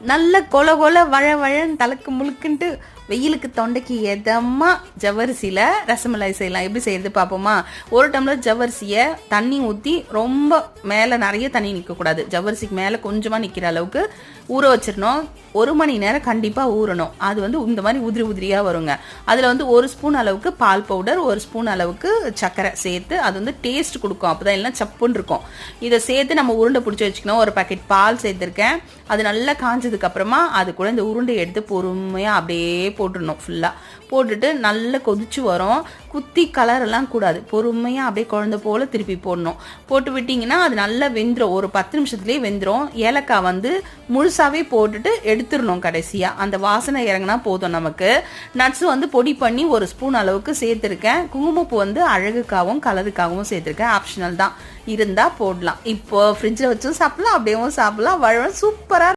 நல்ல கொல கொல வழ வழன்னு தலக்கு முழுக்குன்ட்டு வெயிலுக்கு தொண்டைக்கு எதமா ஜவ்வரிசியில் ரசமலாய் செய்யலாம். எப்படி செய்யறது பார்ப்போமா? ஒரு டம்ளர் ஜவ்வரிசியை தண்ணி ஊற்றி ரொம்ப மேலே நிறைய தண்ணி நிற்கக்கூடாது, ஜவ்வரிசிக்கு மேலே கொஞ்சமாக நிற்கிற அளவுக்கு ஊற வச்சிடணும். 1 மணி நேரம் கண்டிப்பாக ஊறணும். அது இந்த மாதிரி உதிரி உதிரியாக வருங்க. அதில் 1 ஸ்பூன் அளவுக்கு பால் பவுடர், 1 ஸ்பூன் அளவுக்கு சர்க்கரை சேர்த்து அது டேஸ்ட் கொடுக்கும். அப்போ தான் எல்லாம் சப்புன்னு இருக்கும். இதை சேர்த்து நம்ம உருண்டை பிடிச்சி வச்சுக்கணும். ஒரு பாக்கெட் பால் சேர்த்துருக்கேன். அது நல்லா காஞ்சதுக்கு அப்புறமா அது கூட இந்த உருண்டை எடுத்து பொறுமையாக அப்படியே போட்டுடணும். ஃபுல்லாக போட்டுட்டு நல்லா கொதிச்சு வரும். குத்தி கலரெல்லாம் கூடாது, பொறுமையாக அப்படியே குழந்தை போல் திருப்பி போடணும். போட்டு விட்டிங்கன்னா அது நல்லா வெந்துடும். ஒரு 10 நிமிஷத்துலேயே வெந்துடும். ஏலக்காய் முழுசாகவே போட்டுட்டு எடுத்துடணும். கடைசியாக அந்த வாசனை இறங்கினா போதும் நமக்கு. நட்ஸ் பொடி பண்ணி 1 ஸ்பூன் அளவுக்கு சேர்த்துருக்கேன். குங்குமப்பூ அழகுக்காகவும் கலருக்காகவும் சேர்த்துருக்கேன். ஆப்ஷனல் தான், இருந்தால் போடலாம். இப்போ ஃப்ரிட்ஜில் வச்சும் சாப்பிடலாம், அப்படியேவும் சாப்பிடலாம். சூப்பராக